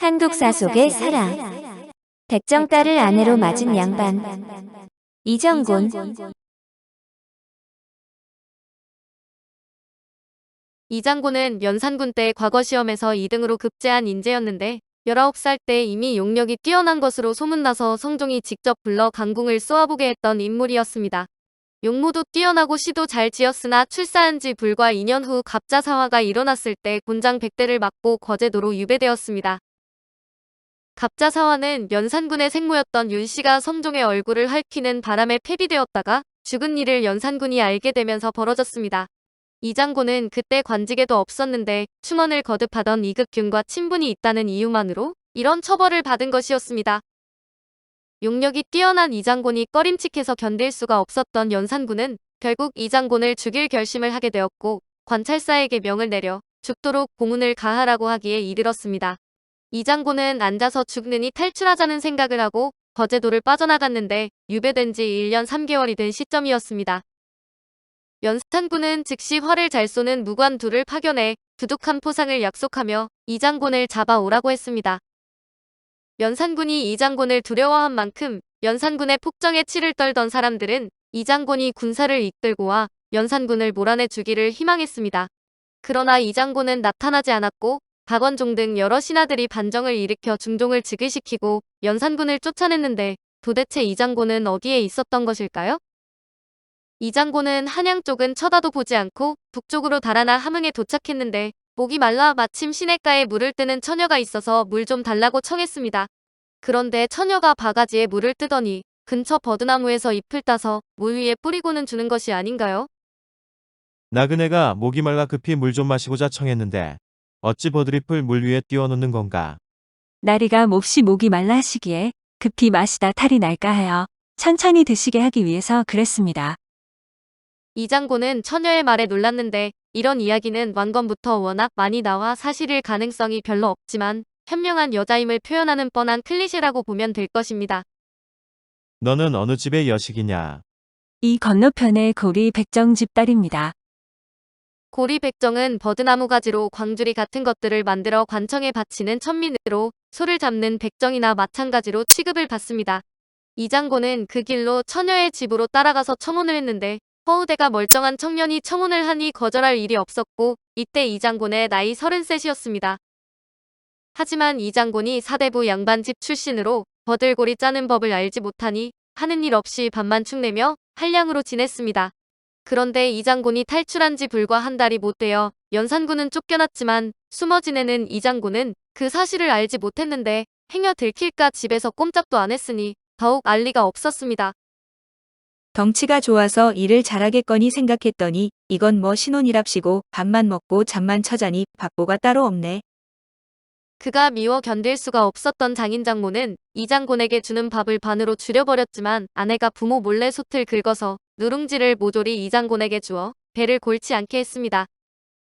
한국사 속의 사랑. 백정딸을 아내로 맞은 양반. 이정곤. 이장곤은 연산군 때 과거 시험에서 2등으로 급제한 인재였는데 19살 때 이미 용력이 뛰어난 것으로 소문나서 성종이 직접 불러 강궁을 쏘아보게 했던 인물이었습니다. 용모도 뛰어나고 시도 잘 지었으나 출사한 지 불과 2년 후 갑자사화가 일어났을 때 곤장 100대를 맞고 거제도로 유배되었습니다. 갑자사화는 연산군의 생모였던 윤씨가 성종의 얼굴을 핥히는 바람에 폐비되었다가 죽은 일을 연산군이 알게 되면서 벌어졌습니다. 이장곤은 그때 관직에도 없었는데 충원을 거듭하던 이극균과 친분이 있다는 이유만으로 이런 처벌을 받은 것이었습니다. 용력이 뛰어난 이장곤이 꺼림칙해서 견딜 수가 없었던 연산군은 결국 이장곤을 죽일 결심을 하게 되었고 관찰사에게 명을 내려 죽도록 고문을 가하라고 하기에 이르렀습니다. 이장곤은 앉아서 죽느니 탈출하자는 생각을 하고 거제도를 빠져나갔는데 유배된 지 1년 3개월이 된 시점이었습니다. 연산군은 즉시 활을 잘 쏘는 무관 둘을 파견해 두둑한 포상을 약속하며 이장곤을 잡아오라고 했습니다. 연산군이 이장곤을 두려워한 만큼 연산군의 폭정에 치를 떨던 사람들은 이장곤이 군사를 이끌고 와 연산군을 몰아내 주기를 희망했습니다. 그러나 이장곤은 나타나지 않았고 박원종 등 여러 신하들이 반정을 일으켜 중종을 즉위시키고 연산군을 쫓아냈는데 도대체 이장곤은 어디에 있었던 것일까요? 이장곤은 한양 쪽은 쳐다도 보지 않고 북쪽으로 달아나 함흥에 도착했는데 목이 말라 마침 시냇가에 물을 뜨는 처녀가 있어서 물 좀 달라고 청했습니다. 그런데 처녀가 바가지에 물을 뜨더니 근처 버드나무에서 잎을 따서 물 위에 뿌리고는 주는 것이 아닌가요? 나그네가 목이 말라 급히 물 좀 마시고자 청했는데 어찌 버드잎을 물 위에 띄워놓는 건가? 나리가 몹시 목이 말라 하시기에 급히 마시다 탈이 날까 하여 천천히 드시게 하기 위해서 그랬습니다. 이장곤은 처녀의 말에 놀랐는데 이런 이야기는 왕건부터 워낙 많이 나와 사실일 가능성이 별로 없지만 현명한 여자임을 표현하는 뻔한 클리셰라고 보면 될 것입니다. 너는 어느 집의 여식이냐? 이 건너편의 고리 백정집 딸입니다. 고리 백정은 버드나무 가지로 광주리 같은 것들을 만들어 관청에 바치는 천민으로 소를 잡는 백정이나 마찬가지로 취급을 받습니다. 이장곤은 그 길로 처녀의 집으로 따라가서 청혼을 했는데 허우대가 멀쩡한 청년이 청혼을 하니 거절할 일이 없었고 이때 이장곤의 나이 33이었습니다. 하지만 이장곤이 사대부 양반집 출신으로 버들고리 짜는 법을 알지 못하니 하는 일 없이 밥만 축내며 한량으로 지냈습니다. 그런데 이장곤이 탈출한 지 불과 한 달이 못 되어 연산군은 쫓겨났지만 숨어 지내는 이장곤은 그 사실을 알지 못했는데 행여 들킬까 집에서 꼼짝도 안 했으니 더욱 알 리가 없었습니다. 덩치가 좋아서 일을 잘하겠거니 생각했더니 이건 뭐 신혼이랍시고 밥만 먹고 잠만 처자니 밥보가 따로 없네. 그가 미워 견딜 수가 없었던 장인장모는 이장곤에게 주는 밥을 반으로 줄여버렸지만 아내가 부모 몰래 솥을 긁어서 누룽지를 모조리 이장곤에게 주어 배를 골치 않게 했습니다.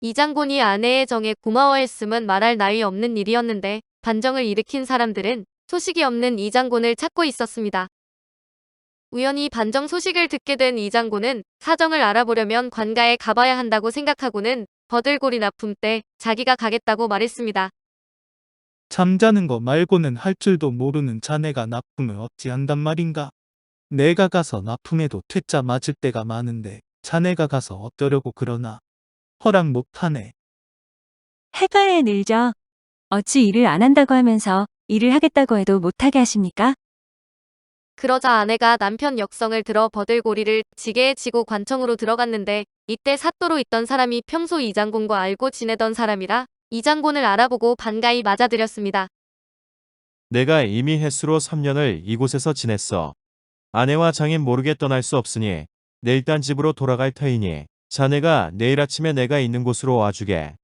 이장곤이 아내의 정에 고마워했음은 말할 나위 없는 일이었는데 반정을 일으킨 사람들은 소식이 없는 이장곤을 찾고 있었습니다. 우연히 반정 소식을 듣게 된 이장곤은 사정을 알아보려면 관가에 가봐야 한다고 생각하고는 버들고리 납품 때 자기가 가겠다고 말했습니다. 잠자는 거 말고는 할 줄도 모르는 자네가 납품을 어찌 한단 말인가? 내가 가서 납품해도 퇴짜 맞을 때가 많은데 자네가 가서 어쩌려고 그러나? 허락 못하네. 해봐야 늘죠. 어찌 일을 안 한다고 하면서 일을 하겠다고 해도 못하게 하십니까? 그러자 아내가 남편 역성을 들어 버들고리를 지게에 지고 관청으로 들어갔는데 이때 사또로 있던 사람이 평소 이장곤과 알고 지내던 사람이라 이장곤을 알아보고 반가이 맞아들였습니다. 내가 이미 햇수로 3년을 이곳에서 지냈어. 아내와 장인 모르게 떠날 수 없으니 내 일단 집으로 돌아갈 터이니 자네가 내일 아침에 내가 있는 곳으로 와주게.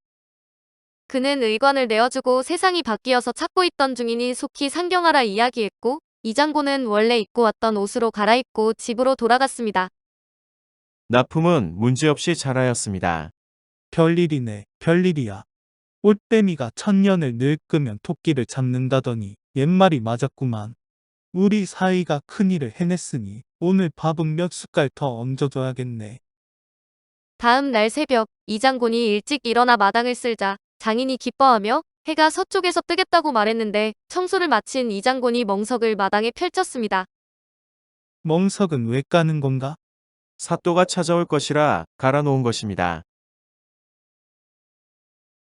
그는 의관을 내어주고 세상이 바뀌어서 찾고 있던 중이니 속히 상경하라 이야기했고 이장곤은 원래 입고 왔던 옷으로 갈아입고 집으로 돌아갔습니다. 납품은 문제없이 잘하였습니다. 별일이네, 별일이야. 올빼미가 천년을 늙으면 토끼를 잡는다더니 옛말이 맞았구만. 우리 사위가 큰일을 해냈으니 오늘 밥은 몇 숟갈 더 얹어줘야겠네. 다음 날 새벽 이장곤이 일찍 일어나 마당을 쓸자 장인이 기뻐하며 해가 서쪽에서 뜨겠다고 말했는데 청소를 마친 이 장군이 멍석을 마당에 펼쳤습니다. 멍석은 왜 까는 건가? 사또가 찾아올 것이라 갈아놓은 것입니다.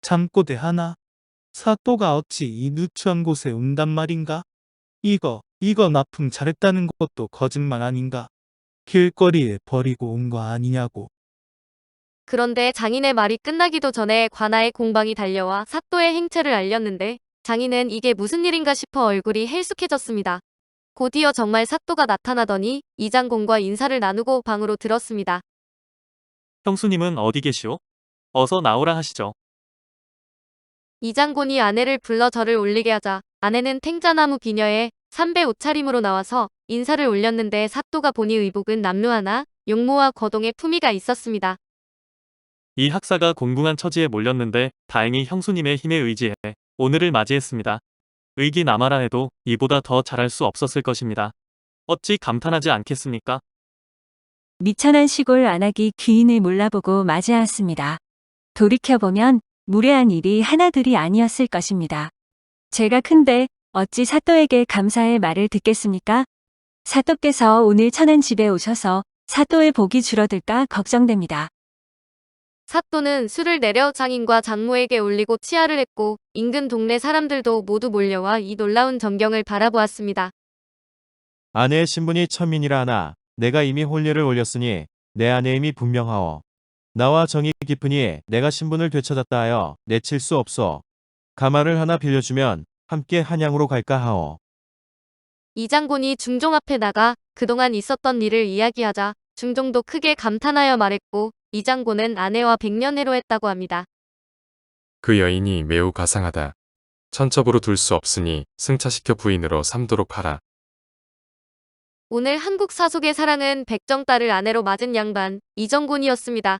잠꼬대 하나. 사또가 어찌 이 누추한 곳에 온단 말인가? 이거 납품 잘했다는 것도 거짓말 아닌가? 길거리에 버리고 온 거 아니냐고. 그런데 장인의 말이 끝나기도 전에 관아의 공방이 달려와 사또의 행체를 알렸는데 장인은 이게 무슨 일인가 싶어 얼굴이 해숙해졌습니다. 곧이어 정말 사또가 나타나더니 이 장군과 인사를 나누고 방으로 들었습니다. 형수님은 어디 계시오? 어서 나오라 하시죠. 이 장군이 아내를 불러 절을 올리게 하자 아내는 탱자나무 비녀에 삼배 옷차림으로 나와서 인사를 올렸는데 사또가 보니 의복은 남루하나 용모와 거동의 품위가 있었습니다. 이 학사가 공궁한 처지에 몰렸는데 다행히 형수님의 힘에 의지해 오늘을 맞이했습니다. 의기남아라 해도 이보다 더 잘할 수 없었을 것입니다. 어찌 감탄하지 않겠습니까? 미천한 시골 안악이 귀인을 몰라보고 맞이하였습니다. 돌이켜보면 무례한 일이 하나둘이 아니었을 것입니다. 제가 큰데 어찌 사또에게 감사의 말을 듣겠습니까? 사또께서 오늘 천안 집에 오셔서 사또의 복이 줄어들까 걱정됩니다. 사또는 술을 내려 장인과 장모에게 올리고 치하를 했고 인근 동네 사람들도 모두 몰려와 이 놀라운 전경을 바라보았습니다. 아내의 신분이 천민이라 하나 내가 이미 혼례를 올렸으니 내 아내의 힘이 분명하오. 나와 정이 깊으니 내가 신분을 되찾았다 하여 내칠 수 없소. 가마를 하나 빌려주면 함께 한양으로 갈까 하오. 이 장군이 중종 앞에 나가 그동안 있었던 일을 이야기하자 중종도 크게 감탄하여 말했고 이 장군은 아내와 백년해로했다고 합니다. 그 여인이 매우 가상하다. 천첩으로 둘 수 없으니 승차시켜 부인으로 삼도록 하라. 오늘 한국 사속의 사랑은 백정딸을 아내로 맞은 양반 이정곤이었습니다.